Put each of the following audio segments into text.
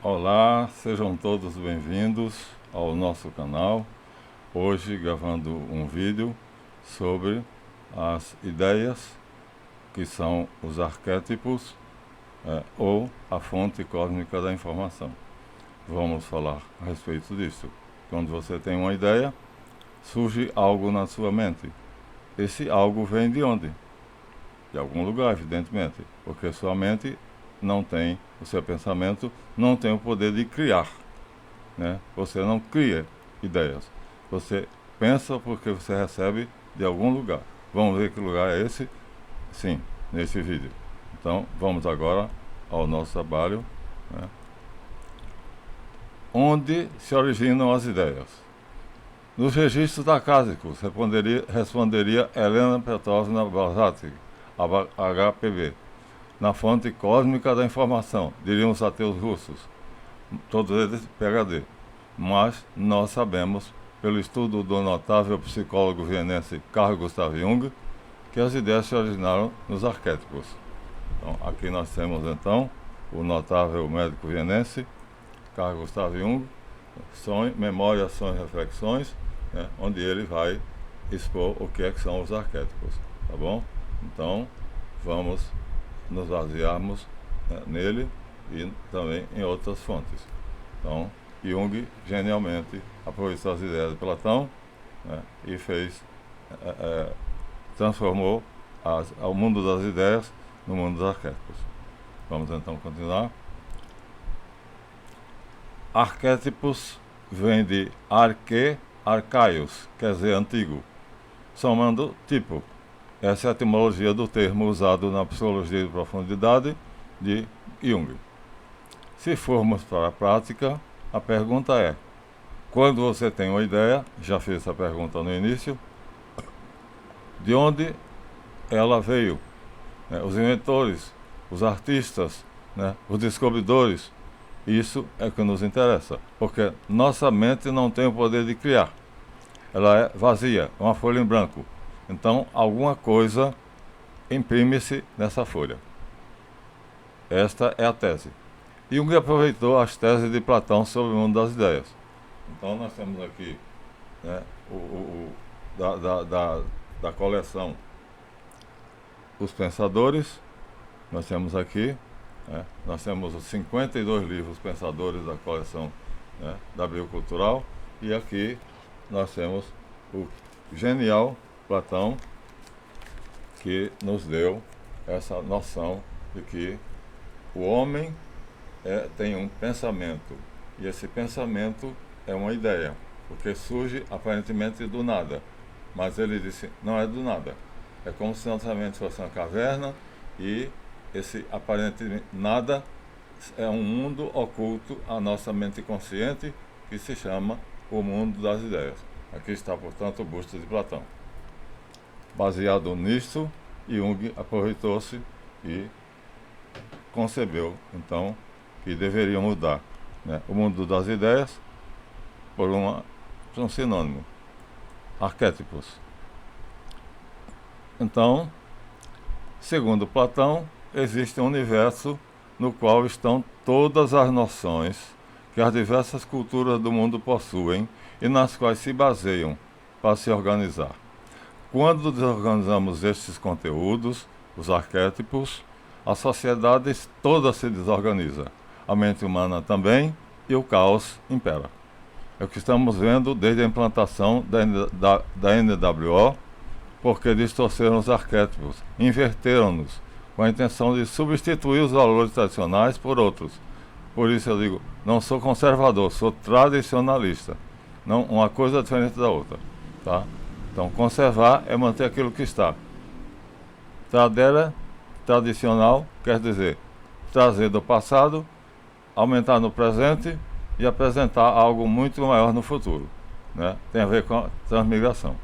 Olá, sejam todos bem-vindos ao nosso canal. Hoje gravando um vídeo sobre as ideias, que são os arquétipos ou a fonte cósmica da informação. Vamos falar a respeito disso. Quando você tem uma ideia, surge algo na sua mente. Esse algo vem de onde? De algum lugar, evidentemente, porque sua mente não tem, o seu pensamento não tem o poder de criar, né? Você não cria ideias, você pensa porque você recebe de algum lugar. Vamos ver que lugar é esse? Sim, nesse vídeo. Então, vamos agora ao nosso trabalho, né? Onde se originam as ideias? Nos registros acásicos, responderia Helena Petrovna Blavatsky, HPV. Na fonte cósmica da informação, diriam os ateus russos, todos eles PhD. Mas nós sabemos, pelo estudo do notável psicólogo vienense Carl Gustav Jung, que as ideias se originaram nos arquétipos. Então, aqui nós temos então o notável médico vienense Carl Gustav Jung, Sonho, Memória, Sonhos e Reflexões, né, onde ele vai expor o que são os arquétipos, tá bom? Então, vamos nos basearmos, né, nele e também em outras fontes. Então, Jung genialmente aproveitou as ideias de Platão, né, e transformou o mundo das ideias no mundo dos arquétipos. Vamos então continuar. Arquétipos vem de arque, arcaios, quer dizer antigo, somando tipo. Essa é a etimologia do termo usado na psicologia de profundidade de Jung. Se formos para a prática, a pergunta é: quando você tem uma ideia, já fiz essa pergunta no início, de onde ela veio? Os inventores, os artistas, né, os descobridores, isso é que nos interessa, porque nossa mente não tem o poder de criar. Ela é vazia, é uma folha em branco. Então, alguma coisa imprime-se nessa folha. Esta é a tese. Jung aproveitou as teses de Platão sobre o mundo das ideias. Então, nós temos aqui, né, da coleção Os Pensadores. Nós temos aqui, né, nós temos os 52 livros pensadores da coleção, né, da Biocultural. E aqui nós temos o genial Platão, que nos deu essa noção de que o homem tem um pensamento, e esse pensamento é uma ideia, porque surge aparentemente do nada, mas ele disse, não é do nada, é como se nossa mente fosse uma caverna, e esse aparente nada é um mundo oculto à nossa mente consciente, que se chama o mundo das ideias. Aqui está, portanto, o busto de Platão. Baseado nisso, Jung aproveitou-se e concebeu, então, que deveria mudar, né, o mundo das ideias por um sinônimo, arquétipos. Então, segundo Platão, existe um universo no qual estão todas as noções que as diversas culturas do mundo possuem e nas quais se baseiam para se organizar. Quando desorganizamos estes conteúdos, os arquétipos, a sociedade toda se desorganiza, a mente humana também, e o caos impera. É o que estamos vendo desde a implantação da NWO, porque distorceram os arquétipos, inverteram-nos, com a intenção de substituir os valores tradicionais por outros. Por isso eu digo, não sou conservador, sou tradicionalista. Não, uma coisa é diferente da outra, tá? Então, conservar é manter aquilo que está. Tradere, tradicional, quer dizer, trazer do passado, aumentar no presente e apresentar algo muito maior no futuro, né? Tem a ver com a transmigração.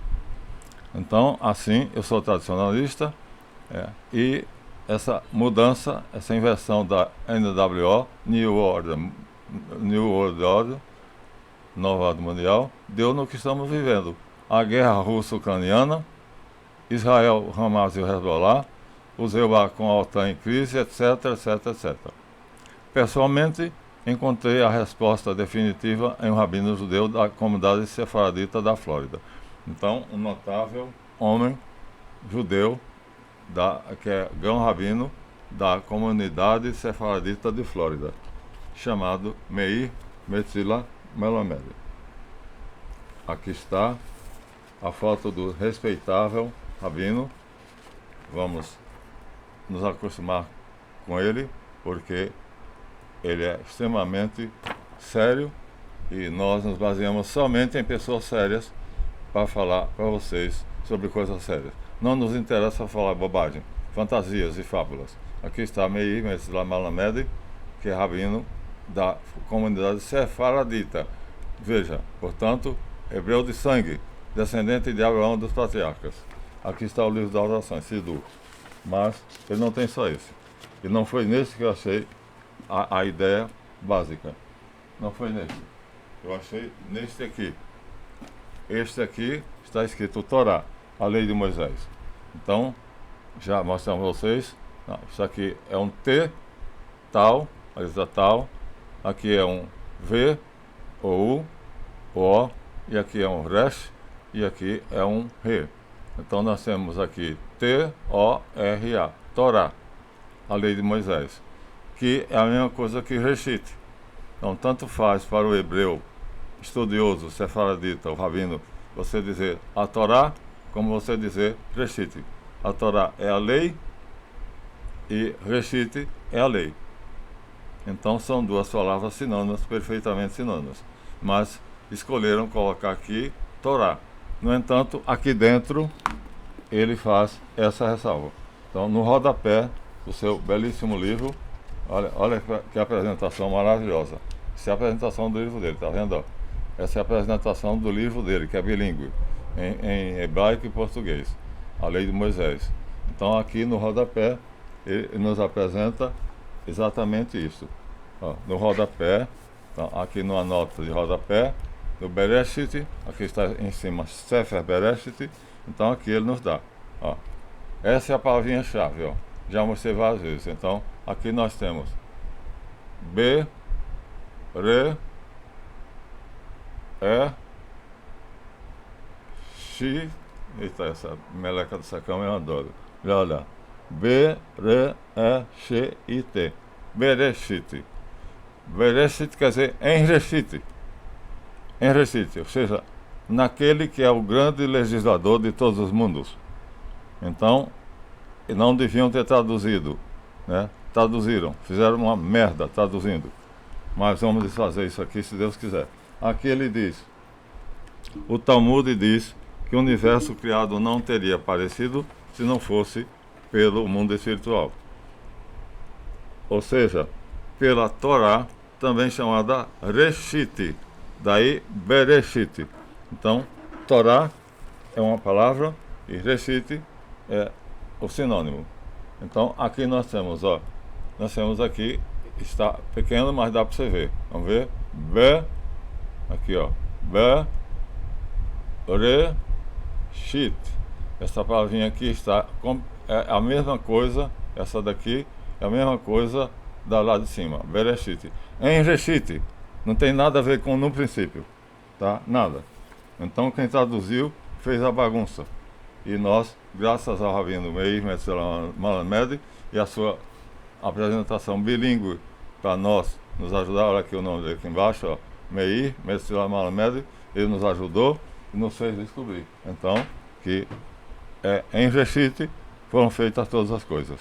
Então, assim, eu sou tradicionalista, e essa mudança, essa inversão da NWO, New World Order, Nova Ordem Mundial, deu no que estamos vivendo. A guerra russo-ucraniana, Israel, Hamas e o Hezbollah, o Zeuá com a OTAN em crise, etc, etc, etc. Pessoalmente, encontrei a resposta definitiva em um rabino judeu da comunidade sefaradita da Flórida. Então, um notável homem judeu, que é grão rabino da comunidade sefaradita de Flórida, chamado Meir Metzila Melamed. Aqui está a foto do respeitável rabino. Vamos nos acostumar com ele, porque ele é extremamente sério e nós nos baseamos somente em pessoas sérias para falar para vocês sobre coisas sérias. Não nos interessa falar bobagem, fantasias e fábulas. Aqui está Meir Metzila Melamed, que é rabino da comunidade sefaradita. Veja, portanto, hebreu de sangue, descendente de Abraão dos patriarcas. Aqui está o livro da oração, Sidur. Mas ele não tem só esse. E não foi nesse que eu achei a ideia básica. Não foi nesse. Eu achei neste aqui. Este aqui está escrito Torá, a lei de Moisés. Então, já mostramos a vocês. Não, isso aqui é um T, tal, a letra tal. Aqui é um V, ou U, O, e aqui é um Resh, e aqui é um Re. Então nós temos aqui T-O-R-A, Torá, a lei de Moisés, que é a mesma coisa que Reshit. Então tanto faz para o hebreu estudioso, sefaradita, o rabino, você dizer a Torá, como você dizer Reshit. A Torá é a lei e Reshit é a lei. Então são duas palavras sinônimas, perfeitamente sinônimas. Mas escolheram colocar aqui Torá. No entanto, aqui dentro ele faz essa ressalva. Então, no rodapé do seu belíssimo livro, olha que apresentação maravilhosa. Essa é a apresentação do livro dele, tá vendo? Ó? Essa é a apresentação do livro dele, que é bilíngue, em hebraico e português, a lei de Moisés. Então, aqui no rodapé, ele nos apresenta exatamente isso. Ó, no rodapé, então, aqui numa nota de rodapé, no Bereshit, aqui está em cima Sefer Bereshit, então aqui ele nos dá. Ó, essa é a palavrinha-chave, ó. Já mostrei várias vezes. Então, aqui nós temos B, Re, E, Shi. Eita, essa meleca dessa cama eu adoro. Já olha. B, Re, E, Shi, I, T. Bereshit. Bereshit quer dizer Enreshit. Enreshit, ou seja, naquele que é o grande legislador de todos os mundos. Então, não deviam ter traduzido, né? Traduziram, fizeram uma merda traduzindo. Mas vamos desfazer isso aqui, se Deus quiser. Aqui ele diz, o Talmud diz que o universo criado não teria aparecido se não fosse pelo mundo espiritual. Ou seja, pela Torá, também chamada Reshit, daí Bereshit. Então, Torá é uma palavra e Reshit é o sinônimo. Então, aqui nós temos, ó, nós temos aqui, está pequeno, mas dá para você ver. Vamos ver? B, aqui ó, B, Reshit. Essa palavrinha aqui está, é a mesma coisa, essa daqui é a mesma coisa da lá de cima, Bereshit. Em Reshit, não tem nada a ver com no princípio, tá? Nada. Então quem traduziu fez a bagunça. E nós, graças ao rabino Meir Metzila Melamed e a sua apresentação bilíngue para nós, nos ajudar, olha aqui o nome dele aqui embaixo, ó, Meir Metzila Melamed, ele nos ajudou e nos fez descobrir. Então, que em Reshit foram feitas todas as coisas.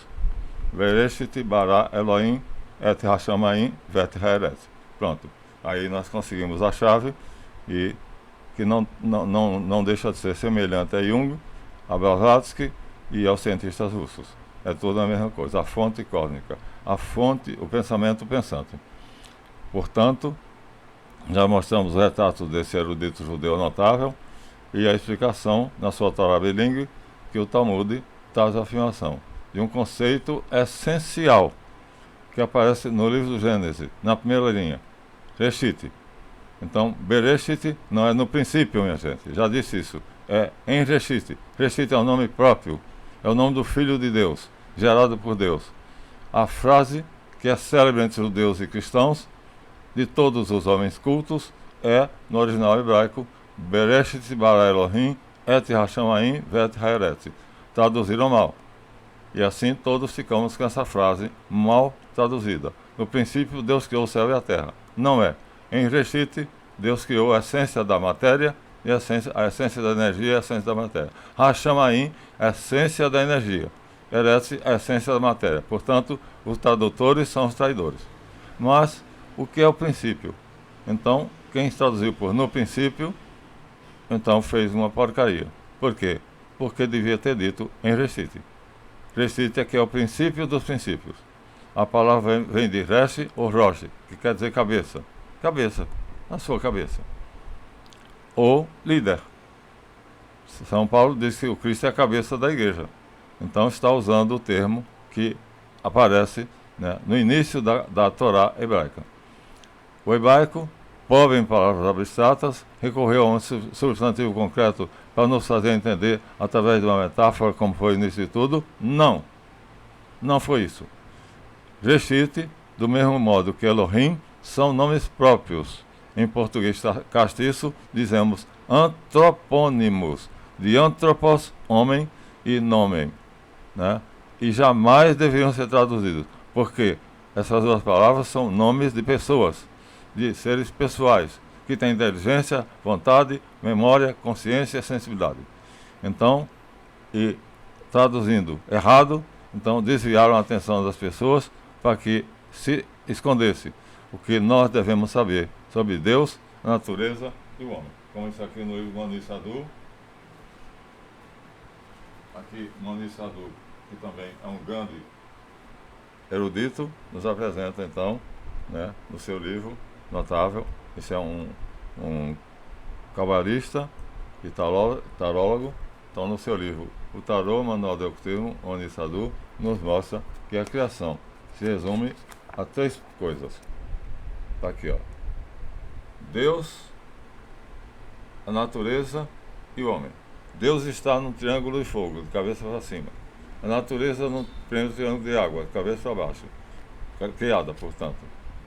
Bereshit bara Elohim et hashamayim vet haeret. Pronto. Aí nós conseguimos a chave e que não deixa de ser semelhante a Jung, a Blavatsky e aos cientistas russos. É tudo a mesma coisa, a fonte cósmica, a fonte, o pensamento pensante. Portanto, já mostramos o retrato desse erudito judeu notável e a explicação na sua Torá bilíngue que o Talmud traz a afirmação de um conceito essencial que aparece no livro do Gênesis, na primeira linha, Reshit. Então, Bereshit não é no princípio, minha gente, já disse isso, é em Reshit. Reshit é o nome próprio, é o nome do Filho de Deus, gerado por Deus. A frase que é célebre entre judeus e cristãos de todos os homens cultos é, no original hebraico, Bereshit bara Elohim et Hashamayim vet haeret. Traduziram mal. E assim todos ficamos com essa frase mal traduzida. No princípio, Deus criou o céu e a terra. Não é. Em Reshit, Deus criou a essência da matéria e a essência da energia e a essência da matéria. Hashamayim, a essência da energia. Eretz, a essência da matéria. Portanto, os tradutores são os traidores. Mas, o que é o princípio? Então, quem traduziu por no princípio, então fez uma porcaria. Por quê? Porque devia ter dito em Reshit. Reshit é que é o princípio dos princípios. A palavra vem de Resh ou Rosh, que quer dizer cabeça. Cabeça, na sua cabeça. Ou líder. São Paulo diz que o Cristo é a cabeça da igreja. Então está usando o termo que aparece, né, no início da Torá hebraica. O hebraico, pobre em palavras abstratas, recorreu a um substantivo concreto para nos fazer entender através de uma metáfora como foi o início de tudo? Não. Não foi isso. Reshit, do mesmo modo que Elohim, são nomes próprios. Em português castiço, dizemos antropônimos, de antropos, homem, e nomen, né? E jamais deveriam ser traduzidos, porque essas duas palavras são nomes de pessoas, de seres pessoais, que têm inteligência, vontade, memória, consciência e sensibilidade. Então, e traduzindo errado, então desviaram a atenção das pessoas para que se escondesse o que nós devemos saber sobre Deus, a natureza e o homem. Como isso aqui no livro Mani Sadhu. Aqui Mani Sadhu, que também é um grande erudito, nos apresenta então, né, no seu livro notável. Esse é um cabalista e tarólogo. Então, no seu livro O Tarô, Manual de Ocultismo, Mani Sadhu nos mostra que a criação se resume a 3 coisas. Está aqui, ó. Deus, a natureza e o homem. Deus está no triângulo de fogo, de cabeça para cima. A natureza no triângulo de água, de cabeça para baixo. Criada, portanto,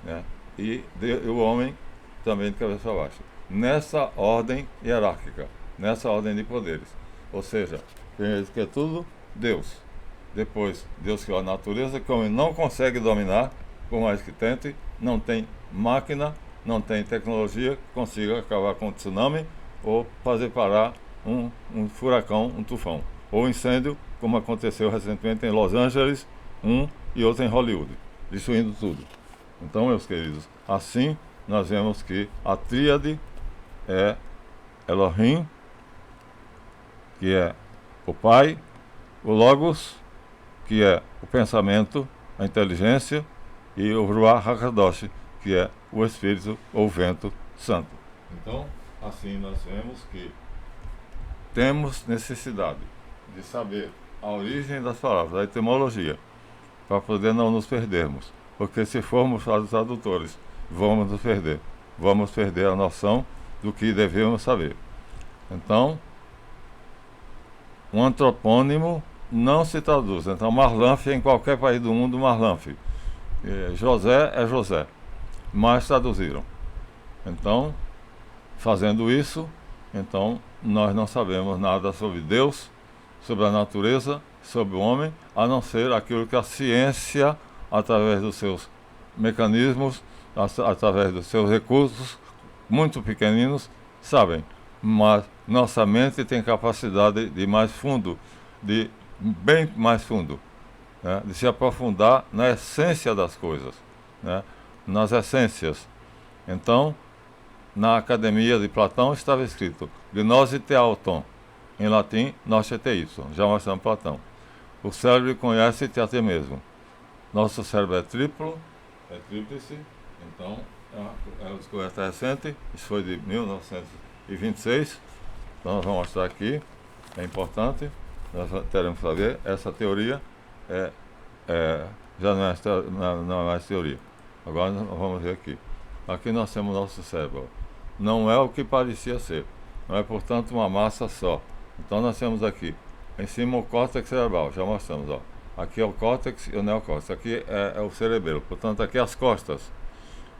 né? E o homem também de cabeça para baixo. Nessa ordem hierárquica, nessa ordem de poderes. Ou seja, primeiro que é tudo, Deus. Depois, Deus criou a natureza, que o homem não consegue dominar, por mais que tente, não tem máquina, não tem tecnologia que consiga acabar com o tsunami ou fazer parar um furacão, um tufão. Ou incêndio, como aconteceu recentemente em Los Angeles, e outro em Hollywood, destruindo tudo. Então, meus queridos, assim nós vemos que a tríade é Elohim, que é o Pai, o Logos, que é o pensamento, a inteligência, e o Ruach HaKadosh, que é o Espírito ou Vento Santo. Então, assim nós vemos que temos necessidade de saber a origem das palavras, a etimologia, para poder não nos perdermos. Porque se formos os tradutores, vamos nos perder. Vamos perder a noção do que devemos saber. Então, um antropônimo não se traduz. Então, Marlanf em qualquer país do mundo, Marlanf. José é José. Mas traduziram. Então, fazendo isso, então nós não sabemos nada sobre Deus, sobre a natureza, sobre o homem, a não ser aquilo que a ciência, através dos seus mecanismos, através dos seus recursos, muito pequeninos, sabem. Mas nossa mente tem capacidade de mais fundo, de bem mais fundo, né? De se aprofundar na essência das coisas, né? Nas essências. Então, na Academia de Platão estava escrito Gnose te auton, em latim, Noce te ipsum, já mostramos Platão. O cérebro conhece-te a ti mesmo. Nosso cérebro é triplo, é tríplice, então é uma descoberta recente, isso foi de 1926, então nós vamos mostrar aqui, é importante, nós teremos que saber, essa teoria já não é mais teoria. Agora nós vamos ver aqui. Aqui nós temos o nosso cérebro. Não é o que parecia ser. Não é, portanto, uma massa só. Então nós temos aqui, em cima o córtex cerebral, já mostramos, ó. Aqui é o córtex e o neocórtex. Aqui é o cerebelo. Portanto, aqui as costas.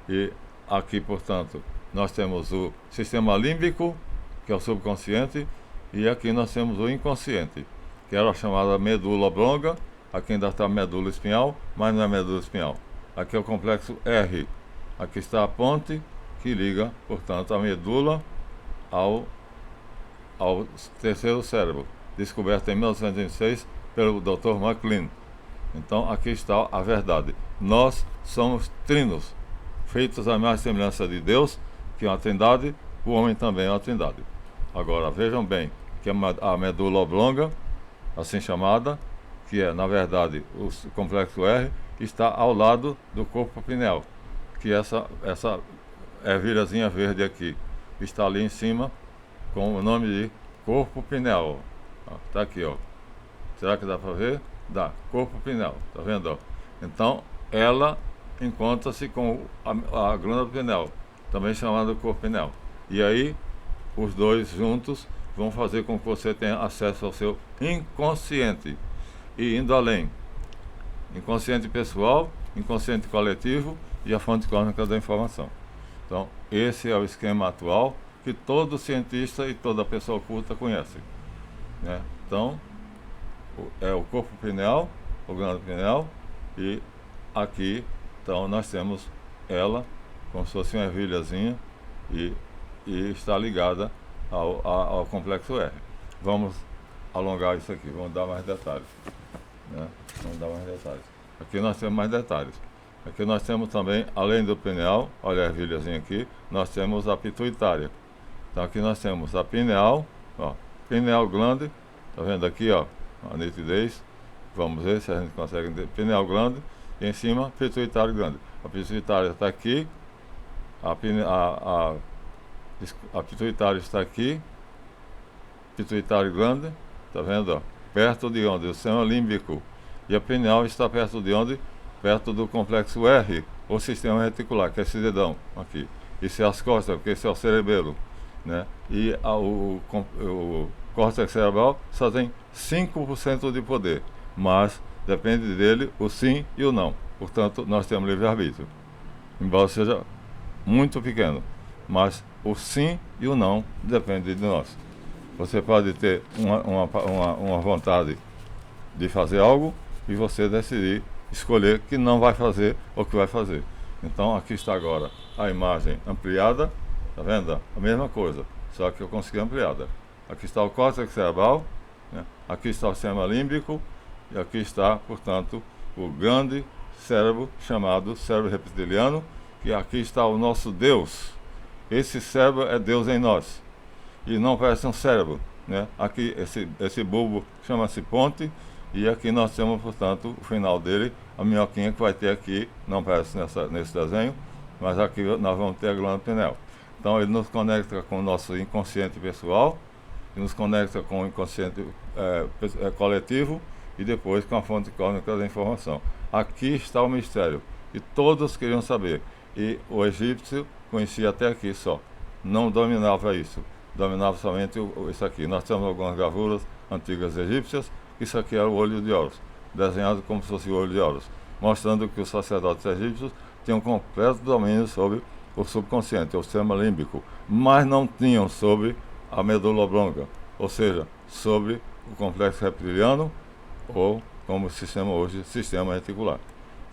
E aqui, portanto, nós temos o sistema límbico, que é o subconsciente, e aqui nós temos o inconsciente, que era a chamada medula oblonga. Aqui ainda está a medula espinhal, mas não é medula espinhal. Aqui é o complexo R. Aqui está a ponte que liga, portanto, a medula ao terceiro cérebro, descoberto em 1926 pelo Dr. MacLean. Então, aqui está a verdade. Nós somos trinos, feitos à imagem e semelhança de Deus, que é uma trindade, o homem também é uma trindade. Agora, vejam bem que a medula oblonga, assim chamada, que é, na verdade, o complexo R, está ao lado do corpo pineal, que essa ervilhazinha verde aqui está ali em cima, com o nome de corpo pineal. Está aqui, ó. Será que dá para ver? Dá. Corpo pineal. Está vendo? Ó? Então, ela encontra-se com a glândula pineal, também chamada corpo pineal. E aí, os dois juntos vão fazer com que você tenha acesso ao seu inconsciente. E indo além, inconsciente pessoal, inconsciente coletivo e a fonte cósmica da informação. Então, esse é o esquema atual que todo cientista e toda pessoa oculta conhece, né? Então, é o corpo pineal, o glândula pineal, e aqui, então, nós temos ela como se fosse uma ervilhazinha e está ligada ao complexo R. Vamos alongar isso aqui, vamos dar mais detalhes, né? Vamos dar mais detalhes. Aqui nós temos mais detalhes. Aqui nós temos também, além do pineal, olha a ervilhazinha aqui, nós temos a pituitária. Então aqui nós temos a pineal, ó, pineal glande, tá vendo aqui, ó, a nitidez. Vamos ver se a gente consegue entender. Pineal glande e em cima pituitário glande. A pituitária está aqui, a pituitária está aqui, pituitário glande, tá vendo, ó, perto de onde? O sistema límbico. E a pineal está perto de onde? Perto do complexo R, ou sistema reticular, que é esse dedão aqui. Isso é as costas, porque esse é o cerebelo, né? E o córtex cerebral só tem 5% de poder, mas depende dele o sim e o não. Portanto, nós temos livre-arbítrio, embora seja muito pequeno, mas o sim e o não dependem de nós. Você pode ter uma vontade de fazer algo e você decidir escolher que não vai fazer ou que vai fazer. Então aqui está agora a imagem ampliada, tá vendo? A mesma coisa, só que eu consegui ampliada. Aqui está o córtex cerebral, né? Aqui está o sistema límbico e aqui está, portanto, o grande cérebro chamado cérebro reptiliano, que aqui está o nosso Deus. Esse cérebro é Deus em nós e não parece um cérebro, né? Aqui esse bulbo chama-se ponte. E aqui nós temos, portanto, o final dele, a minhoquinha que vai ter aqui, não parece nesse desenho, mas aqui nós vamos ter a glândula pineal. Então ele nos conecta com o nosso inconsciente pessoal, e nos conecta com o inconsciente coletivo e depois com a fonte cósmica da informação. Aqui está o mistério, que todos queriam saber. E o egípcio conhecia até aqui só, não dominava isso, dominava somente isso aqui. Nós temos algumas gravuras antigas egípcias. Isso aqui era o olho de Horus, desenhado como se fosse o olho de Horus, mostrando que os sacerdotes egípcios tinham completo domínio sobre o subconsciente, o sistema límbico, mas não tinham sobre a medula oblonga, ou seja, sobre o complexo reptiliano, ou como se chama hoje, sistema reticular,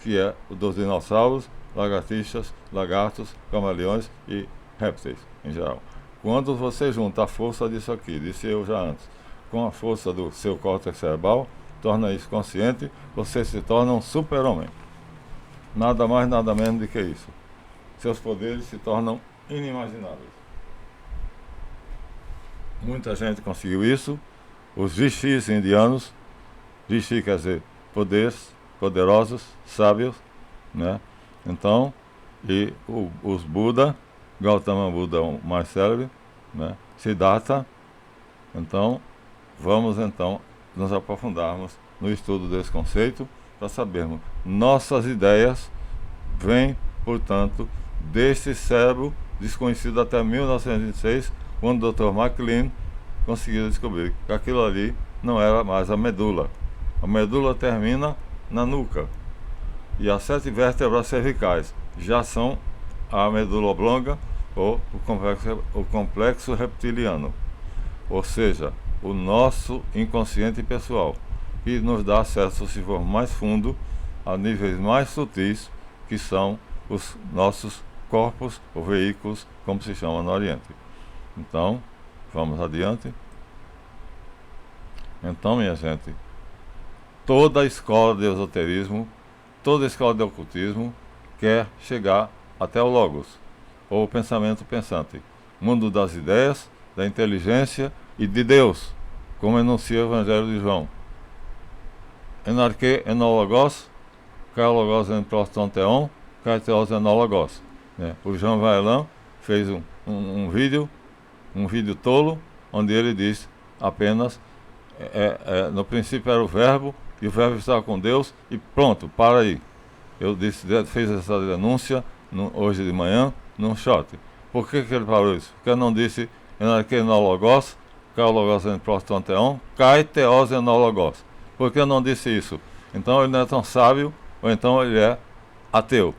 que é o dos dinossauros, lagartixas, lagartos, camaleões e répteis em geral. Quando você junta a força disso aqui, disse eu já antes, com a força do seu córtex cerebral, torna isso consciente, você se torna um super-homem. Nada mais, nada menos do que isso. Seus poderes se tornam inimagináveis. Muita gente conseguiu isso. Os rishis indianos, rishi quer dizer poderosos, sábios, né? Então, e os Buda, Gautama Buda é o mais célebre, né? Siddhartha. Então, vamos então nos aprofundarmos no estudo desse conceito para sabermos. Nossas ideias vêm, portanto, desse cérebro desconhecido até 1926, quando o Dr. MacLean conseguiu descobrir que aquilo ali não era mais a medula. A medula termina na nuca e as 7 vértebras cervicais já são a medula oblonga ou o complexo reptiliano, ou seja, o nosso inconsciente pessoal, que nos dá acesso, se for mais fundo, a níveis mais sutis, que são os nossos corpos ou veículos, como se chama no Oriente. Então, vamos adiante. Então, minha gente, toda a escola de esoterismo, toda a escola de ocultismo quer chegar até o Logos, ou o pensamento pensante, mundo das ideias, da inteligência e de Deus, como enuncia o Evangelho de João. Enarque enologos, kai logos en proston theon, kai theos enologos. O Jean Vaillant fez um vídeo tolo, onde ele diz apenas no princípio era o verbo, e o verbo estava com Deus, e pronto, para aí. Eu fiz essa denúncia hoje de manhã, num shot. Por que ele falou isso? Porque eu não disse enarque enologos, kai logos en proston theon, kai theos enologos. Por que eu não disse isso? Então ele não é tão sábio, ou então ele é ateu.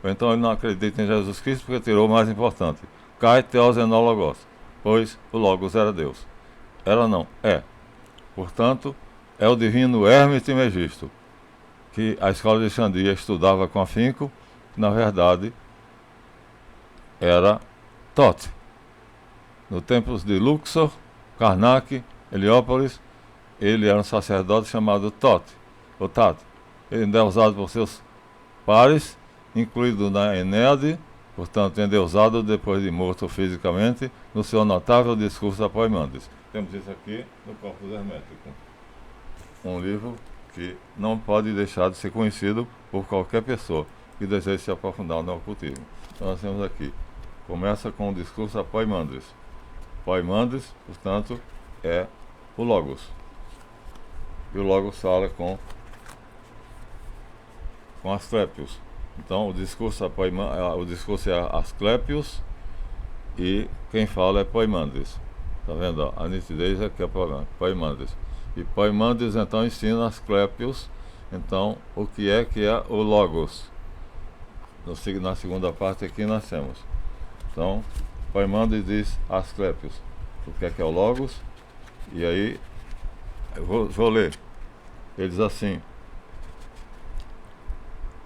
Ou então ele não acredita em Jesus Cristo porque tirou o mais importante. Kai theos enologos, pois o Logos era Deus. Ela não, é. Portanto, é o divino Hermes Trismegisto, que a escola de Xandia estudava com afinco, na verdade era Thoth. No templo de Luxor, Karnak, Heliópolis, ele era um sacerdote chamado Thoth, ou Tat. Ele é endeusado por seus pares, incluído na Enéade, portanto endeusado depois de morto fisicamente, no seu notável discurso a Poimandes. Temos isso aqui no Corpus Hermético, um livro que não pode deixar de ser conhecido por qualquer pessoa que deseje se aprofundar no ocultismo. Então nós temos aqui, começa com o discurso a Poimandes. Poimandes, portanto, é o Logos. E o Logos fala com Asclepios. Então o discurso é Asclepios e quem fala é Poimandes. Tá vendo? A nitidez é que é Poimandes. E Poimandes então ensina Asclepios, então o que é o Logos. Na segunda parte aqui nós temos. Então, Poimandes diz Asclepios o que é o Logos, e aí eu vou ler. Ele diz assim: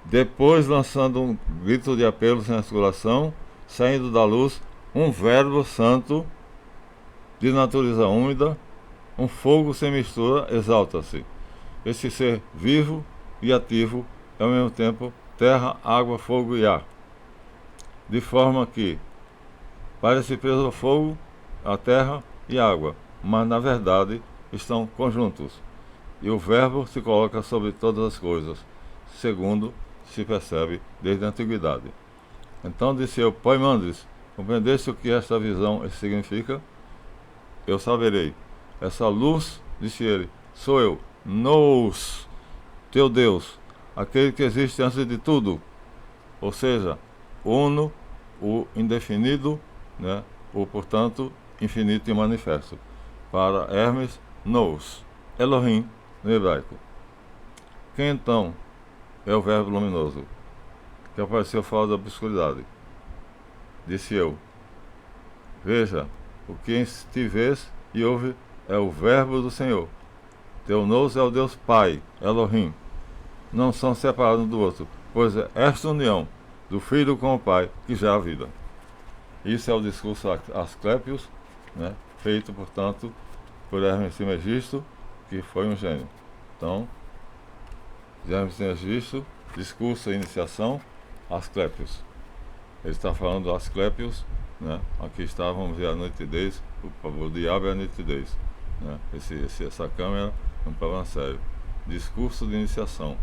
depois, lançando um grito de apelo sem articulação, saindo da luz, um verbo santo de natureza úmida, um fogo sem mistura, exalta-se. Esse ser vivo e ativo é ao mesmo tempo terra, água, fogo e ar. De forma que parece preso ao fogo, a terra e a água, mas na verdade estão conjuntos. E o verbo se coloca sobre todas as coisas, segundo se percebe desde a antiguidade. Então disse eu: Poimandes, compreendeste o que esta visão significa? Eu saberei. Essa luz, disse ele, sou eu, Nous, teu Deus, aquele que existe antes de tudo, ou seja, uno, o indefinido, o portanto infinito e manifesto. Para Hermes, Nous, Elohim no hebraico. Quem então é o verbo luminoso que apareceu fora da obscuridade? Disse eu: veja, o que te vês e ouve é o verbo do Senhor. Teu Nous é o Deus Pai, Elohim. Não são separados um do outro, pois é esta união do Filho com o Pai que já é a vida. Isso é o discurso Asclepios, feito, portanto, por Hermes Trismegisto, que foi um gênio. Então, Hermes Trismegisto, discurso e iniciação, Asclepios. Ele está falando do Asclepios, aqui está, vamos ver a nitidez, o diabo é a nitidez. Essa câmera é um problema sério. Discurso de iniciação,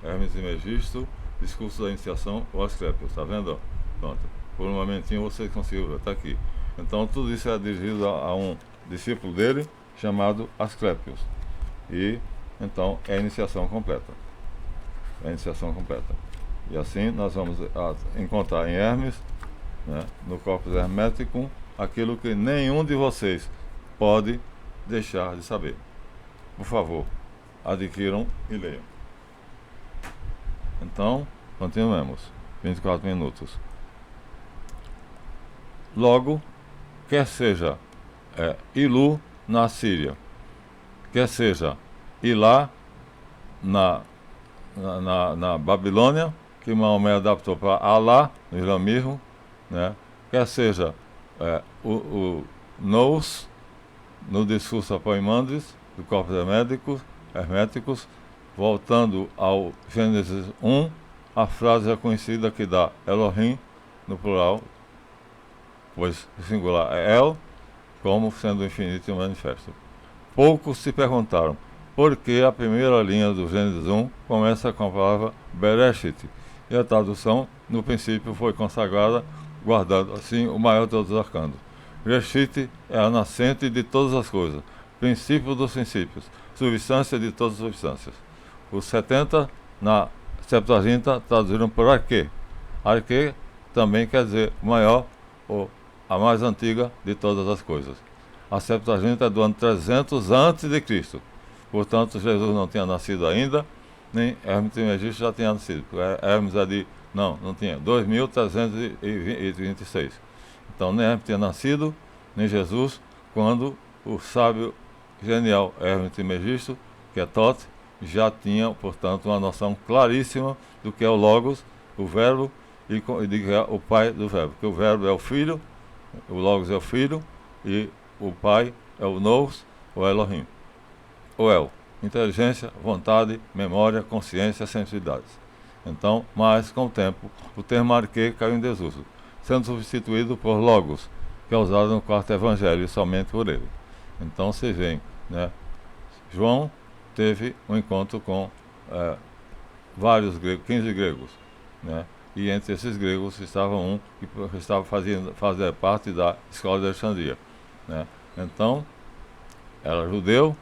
Hermes Trismegisto, discurso da iniciação, o Asclepios, está vendo? Pronto. Por um momentinho você conseguiu ver, está aqui. Então tudo isso é dirigido a um discípulo dele, chamado Asclepios. E então é a iniciação completa. É a iniciação completa. E assim nós vamos encontrar em Hermes, no Corpus Hermeticum, aquilo que nenhum de vocês pode deixar de saber. Por favor, adquiram e leiam. Então, continuemos. 24 minutos. Logo, quer seja Ilu na Síria, quer seja Ilá na Babilônia, que Maomé adaptou para Alá, no islamismo, né? Quer seja o Nous, no discurso Apoimandres, do Corpus Herméticos, voltando ao Gênesis 1, a frase é conhecida que dá Elohim, no plural, pois o singular é El, como sendo infinito e manifesto. Poucos se perguntaram por que a primeira linha do Gênesis 1 começa com a palavra Bereshit, e a tradução, no princípio, foi consagrada, guardando assim o maior de todos os arcanos. Bereshit é a nascente de todas as coisas, princípio dos princípios, substância de todas as substâncias. Os 70, na Septuaginta, traduziram por Arque. Arque também quer dizer maior ou a mais antiga de todas as coisas. A Septuaginta é do ano 300 a.C. Portanto, Jesus não tinha nascido ainda, nem Hermes Trismegisto já tinha nascido. Hermes é de... Não tinha. 2326. Então, nem Hermes tinha nascido, nem Jesus, quando o sábio genial Hermes Trismegisto, que é Thoth, já tinha, portanto, uma noção claríssima do que é o Logos, o Verbo, e de que é o Pai do Verbo. Porque o Verbo é o Filho, o Logos é o Filho, e o Pai é o Nous, o Elohim. O El, inteligência, vontade, memória, consciência, sensibilidades. Então, mas com o tempo, o termo arque caiu em desuso, sendo substituído por Logos, que é usado no quarto evangelho, somente por ele. Então, vocês veem, né? João teve um encontro com vários gregos, 15 gregos, né? E entre esses gregos estava um que estava fazendo parte da escola de Alexandria, né? Então, era judeu,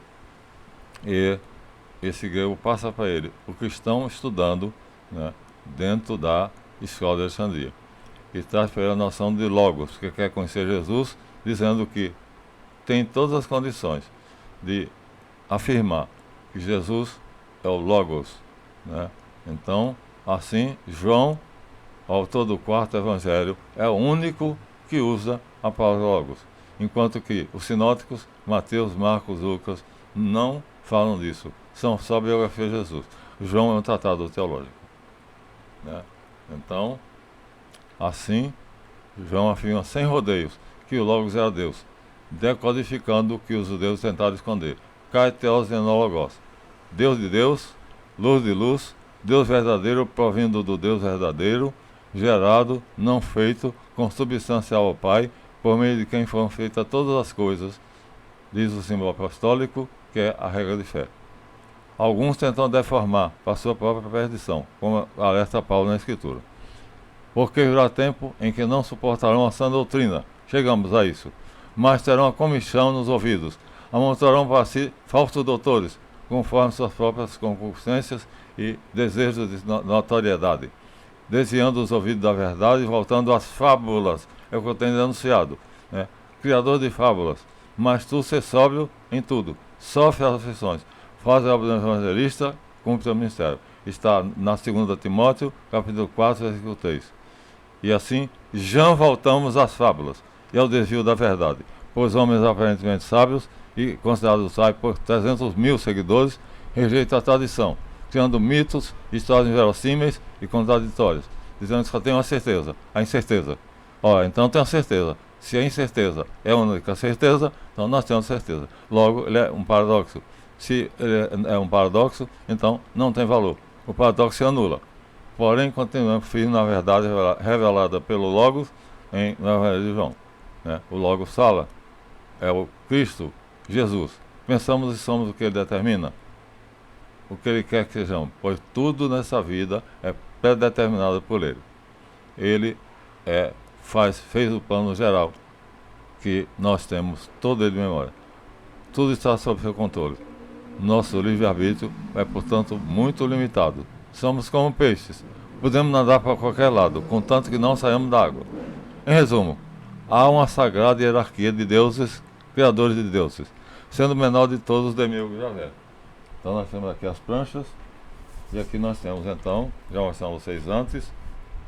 e esse grego passa para ele o cristão estudando, né, dentro da escola de Alexandria, e traz para ele a noção de Logos, que quer conhecer Jesus, dizendo que tem todas as condições de afirmar que Jesus é o Logos, né? Então, assim, João, autor do quarto evangelho, é o único que usa a palavra Logos, enquanto que os sinóticos, Mateus, Marcos, Lucas, não falam disso, são só biografia de Jesus. João é um tratado teológico, né? Então, assim, João afirma sem rodeios que o Logos era Deus, decodificando o que os judeus tentaram esconder. Kai Theos Enologos, Deus de Deus, luz de luz, Deus verdadeiro provindo do Deus verdadeiro, gerado, não feito, consubstancial ao Pai, por meio de quem foram feitas todas as coisas, diz o símbolo apostólico, que é a regra de fé. Alguns tentam deformar para sua própria perdição, como alerta Paulo na Escritura. Porque virá tempo em que não suportarão a sã doutrina, chegamos a isso, mas terão a comichão nos ouvidos, amontoarão para si falsos doutores, conforme suas próprias concupiscências e desejos de notoriedade, desviando os ouvidos da verdade e voltando às fábulas, é o que eu tenho denunciado, né? Criador de fábulas, mas tu ser sóbrio em tudo, sofre as aflições, faz a obra do evangelista, cumpre o ministério. Está na 2 Timóteo, capítulo 4, versículo 3. E assim, já voltamos às fábulas e ao desvio da verdade, pois homens aparentemente sábios e considerados sábios por 300.000 seguidores, rejeitam a tradição, criando mitos, histórias inverossímeis e contraditórias, dizendo que só tem uma certeza, a incerteza. Ora, então tem a certeza. Se a incerteza é a única certeza, então nós temos certeza. Logo, ele é um paradoxo. Se ele é um paradoxo, então não tem valor. O paradoxo se anula. Porém, continuamos firmes na verdade revelada pelo Logos no Evangelho de João, né? O Logos fala, é o Cristo, Jesus. Pensamos e somos o que ele determina, o que ele quer que sejamos, pois tudo nessa vida é predeterminado por ele. Ele fez o plano geral, que nós temos todo ele de memória. Tudo está sob seu controle. Nosso livre-arbítrio é, portanto, muito limitado. Somos como peixes. Podemos nadar para qualquer lado, contanto que não saímos da água. Em resumo, há uma sagrada hierarquia de deuses, criadores de deuses, sendo o menor de todos os demíurgos Javé. Então nós temos aqui as pranchas, e aqui nós temos então, já mostramos vocês antes,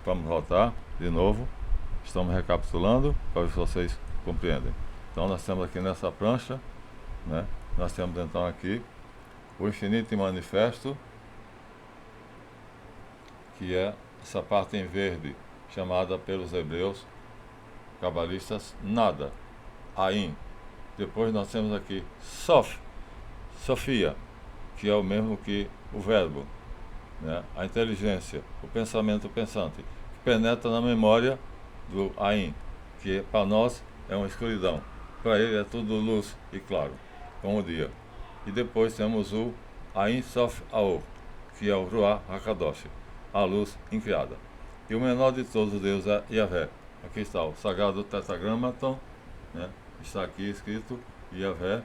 vamos voltar de novo, Estamos recapitulando para ver se vocês compreendem. Então nós temos aqui nessa prancha, né, nós temos então aqui o infinito em manifesto, que é essa parte em verde, chamada pelos hebreus cabalistas nada, Ain. Depois nós temos aqui Sof, Sofia, que é o mesmo que o verbo, né? A inteligência, o pensamento pensante, que penetra na memória do Ain, que para nós é uma escuridão. Para ele é tudo luz e claro, como o dia. E depois temos o Ain Sof Aor, que é o Ruach HaKadosh, a luz incriada. E o menor de todos os deuses é Yahvé. Aqui está o sagrado tetragramaton, né? Está aqui escrito Yahvé,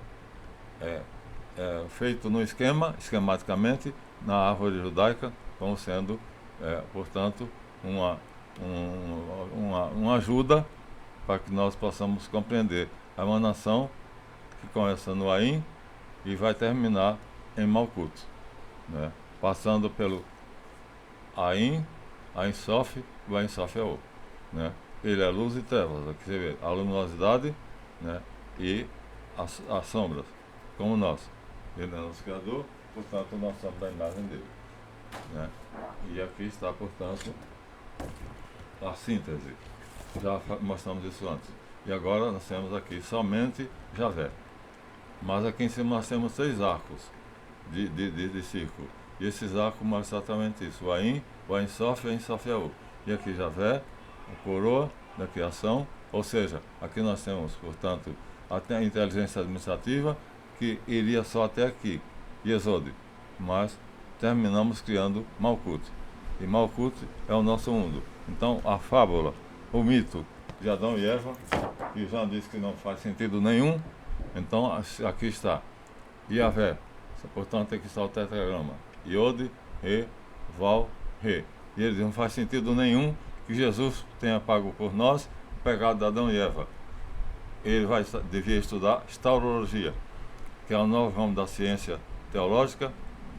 feito no esquematicamente, na árvore judaica, como sendo, portanto, uma ajuda para que nós possamos compreender a emanação que começa no Ain e vai terminar em Malkut, né? Passando pelo Ain, Ain Sof, o Ain Sof é o, né? Ele é luz e trevas, aqui você vê a luminosidade, né? E as sombras, como nós. Ele é nosso Criador, portanto nós somos da imagem dele, né? E aqui está, portanto, a síntese. Já mostramos isso antes. E agora nós temos aqui somente Javé. Mas aqui em cima nós temos 3 arcos de círculo. E esses arcos mostram exatamente isso. O Ain Sof e o Ain Sof Yahu. E aqui Javé, a coroa da criação. Ou seja, aqui nós temos, portanto, a inteligência administrativa, que iria só até aqui, Yesod. Mas terminamos criando Malkut. E Malkut é o nosso mundo. Então a fábula, o mito de Adão e Eva, que já disse que não faz sentido nenhum, então aqui está Yahvé, portanto aqui está o tetragrama Yod, Re, Val, Re. E ele diz, não faz sentido nenhum que Jesus tenha pago por nós o pecado de Adão e Eva. Ele devia estudar estaurologia, que é o novo ramo da ciência teológica,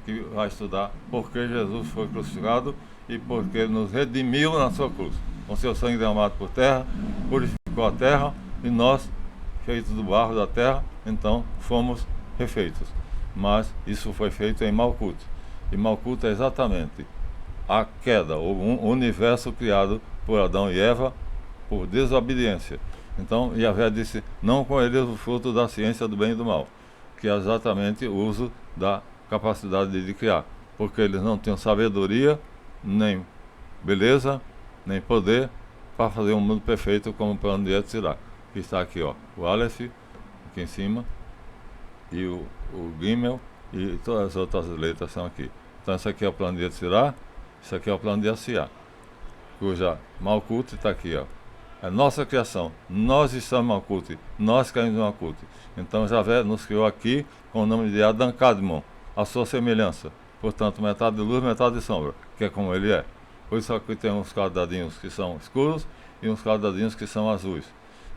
que vai estudar por que Jesus foi crucificado e porque ele nos redimiu na sua cruz. Com seu sangue derramado por terra, purificou a terra e nós, feitos do barro da terra, então fomos refeitos. Mas isso foi feito em Malkut. E Malkut é exatamente a queda, o universo criado por Adão e Eva por desobediência. Então Yahvé disse, não comereis o fruto da ciência do bem e do mal, que é exatamente o uso da capacidade de criar, porque eles não tinham sabedoria, nem beleza, nem poder para fazer um mundo perfeito como o plano de Yetzirah, que está aqui, ó, o Aleph, aqui em cima, e o Gimel, e todas as outras letras são aqui. Então esse aqui é o plano de Yetzirah, isso aqui é o plano de Asiá, cuja Malkut está aqui, ó. É nossa criação, nós estamos em Malkut, nós caímos em Malkut. Então Javé nos criou aqui com o nome de Adam Kadmon, a sua semelhança. Portanto, metade de luz, metade de sombra, que é como ele é. Por isso aqui tem uns quadradinhos que são escuros e uns quadradinhos que são azuis,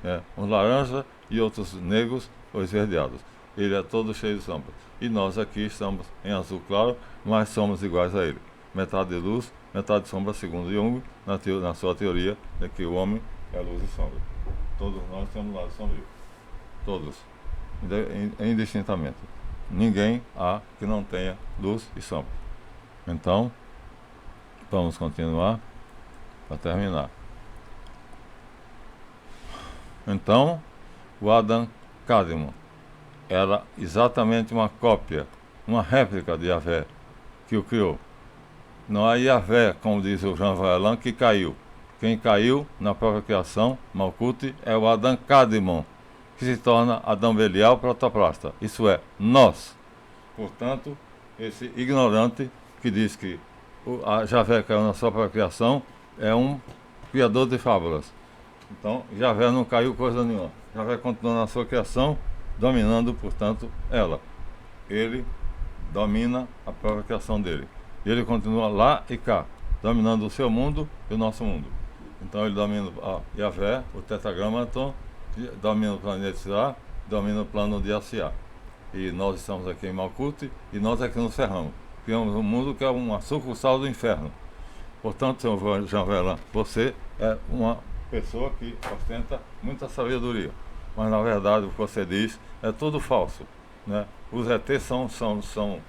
né? Uns laranja e outros negros ou esverdeados. Ele é todo cheio de sombra. E nós aqui estamos em azul claro, mas somos iguais a ele. Metade de luz, metade de sombra, segundo Jung, na sua teoria de que o homem é luz e sombra. Todos nós temos lado sombrio. Todos. Indistintamente. Ninguém há que não tenha luz e sombra. Então, vamos continuar para terminar. Então, o Adam Kadmon era exatamente uma cópia, uma réplica de Yahvé que o criou. Não é Yahvé, como diz o Jean Valjean, que caiu. Quem caiu na própria criação, Malkut, é o Adam Kadmon, que se torna Adão Belial protoplasta. Isso é, nós. Portanto, esse ignorante que diz que a Javé caiu na sua própria criação é um criador de fábulas. Então, Javé não caiu coisa nenhuma. Javé continua na sua criação, dominando, portanto, ela. Ele domina a própria criação dele. E ele continua lá e cá, dominando o seu mundo e o nosso mundo. Então ele domina a Yahvé, o tetragramaton, domina o plano de Yetzirah, domina o plano de Asiá. E nós estamos aqui em Malkut e nós aqui nos ferramos. Criamos um mundo que é uma sucursal do inferno. Portanto, senhor Jean Valjean, você é uma pessoa que ostenta muita sabedoria. Mas na verdade o que você diz é tudo falso, né? Os ETs são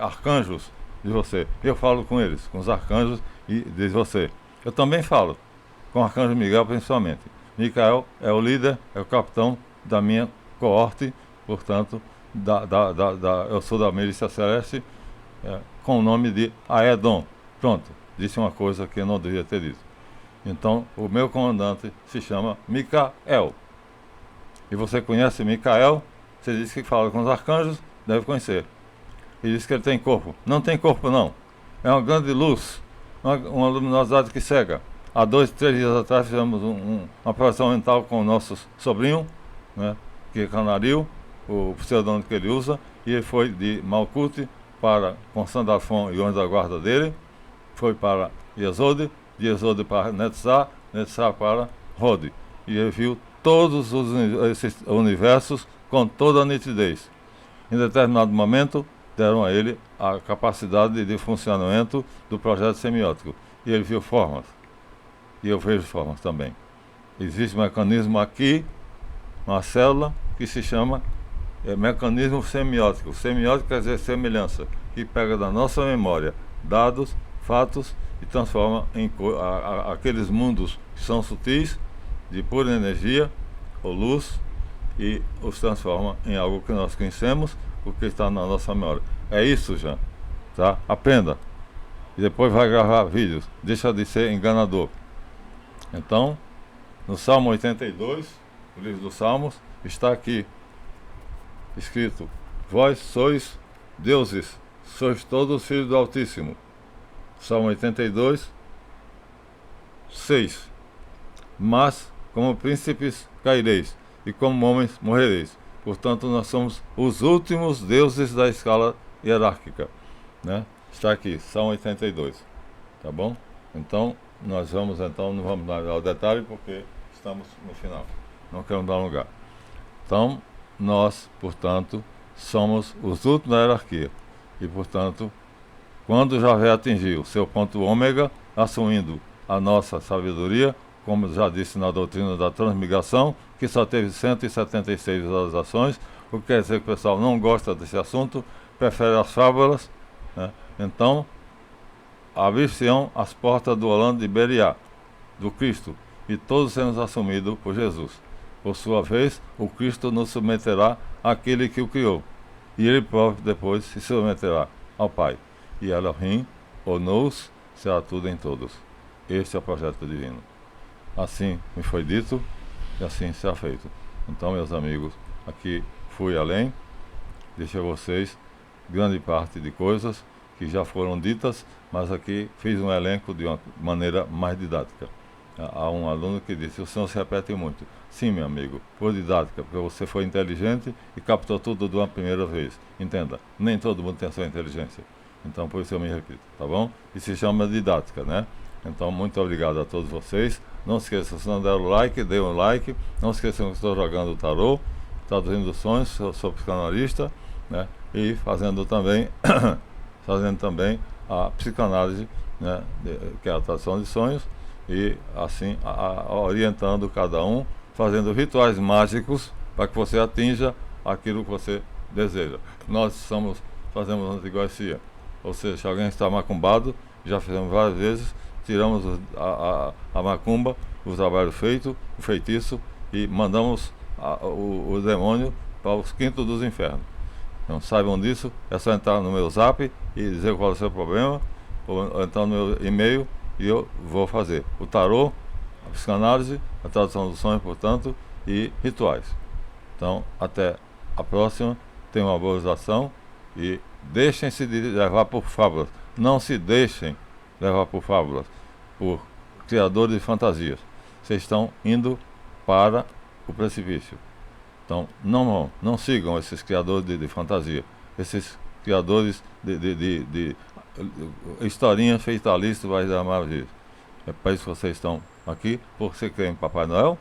arcanjos de você. Eu falo com eles, com os arcanjos e de você. Eu também falo com o arcanjo Miguel principalmente. Micael é o líder, é o capitão da minha coorte, portanto, eu sou da milícia celeste, com o nome de Aedon. Pronto, disse uma coisa que eu não devia ter dito. Então, o meu comandante se chama Micael. E você conhece Micael? Você disse que fala com os arcanjos, deve conhecer. E diz que ele tem corpo. Não tem corpo, não. É uma grande luz, uma luminosidade que cega. Há 2, 3 dias atrás fizemos uma projeção mental com o nosso sobrinho, né, que é Canaril, o pseudônimo que ele usa, e ele foi de Malkuth para com Sandalfon e homens da guarda dele, foi para Yesod, de Yesod para Netzar, Netzar para Hod. E ele viu todos esses universos com toda a nitidez. Em determinado momento, deram a ele a capacidade de funcionamento do projeto semiótico. E ele viu formas. E eu vejo formas também. Existe um mecanismo aqui, uma célula, que se chama mecanismo semiótico. Semiótico quer dizer semelhança, que pega da nossa memória dados, fatos e transforma em aqueles mundos que são sutis, de pura energia ou luz, e os transforma em algo que nós conhecemos, porque está na nossa memória. É isso, Jean. Tá? Aprenda. E depois vai gravar vídeos. Deixa de ser enganador. Então, no Salmo 82, o livro dos Salmos, está aqui escrito: vós sois deuses, sois todos filhos do Altíssimo. Salmo 82, 6. Mas como príncipes caireis, e como homens morrereis. Portanto, nós somos os últimos deuses da escala hierárquica, né? Está aqui, Salmo 82, tá bom? Então, não vamos dar ao detalhe porque estamos no final, não queremos dar lugar. Então, nós, portanto, somos os últimos da hierarquia. E, portanto, quando Javé atingiu seu ponto ômega, assumindo a nossa sabedoria, como já disse na doutrina da transmigração, que só teve 176 visualizações, o que quer dizer que o pessoal não gosta desse assunto, prefere as fábulas, né? Então, abrir-se-ão as portas do Orlando de Beriá, do Cristo, e todos seremos assumidos por Jesus. Por sua vez, o Cristo nos submeterá àquele que o criou, e ele próprio depois se submeterá ao Pai. E Elohim, ou Nous, será tudo em todos. Este é o projeto divino. Assim me foi dito, e assim será feito. Então, meus amigos, aqui fui além, deixei a vocês grande parte de coisas que já foram ditas, mas aqui fiz um elenco de uma maneira mais didática. Há um aluno que disse: o senhor se repete muito. Sim, meu amigo, por didática, porque você foi inteligente e captou tudo de uma primeira vez. Entenda, nem todo mundo tem a sua inteligência. Então, por isso eu me repito, tá bom? E se chama didática, né? Então, muito obrigado a todos vocês. Não se esqueçam, se não deram like, dê um like. Não se esqueçam que estou jogando o tarô, traduzindo sonhos, sou psicanalista, né? E fazendo também a psicanálise, né? Que é a tradução de sonhos, e assim orientando cada um, fazendo rituais mágicos para que você atinja aquilo que você deseja. Nós fazemos antigoecia, ou seja, se alguém está macumbado, já fizemos várias vezes, tiramos a macumba, o trabalho feito, o feitiço, e mandamos o demônio para os quintos dos infernos. Então saibam disso, é só entrar no meu zap e dizer qual é o seu problema, ou entrar no meu e-mail e eu vou fazer o tarô, a psicanálise, a tradução dos sonhos, portanto, e rituais. Então, até a próxima, tenham uma boa usação e deixem-se de levar por fábulas. Não se deixem levar por fábulas, por criadores de fantasias. Vocês estão indo para o precipício. Então, não sigam esses criadores de fantasia, esses criadores de historinhas feitalistas, vai dar maravilha. É para isso que vocês estão aqui, porque você crê em Papai Noel,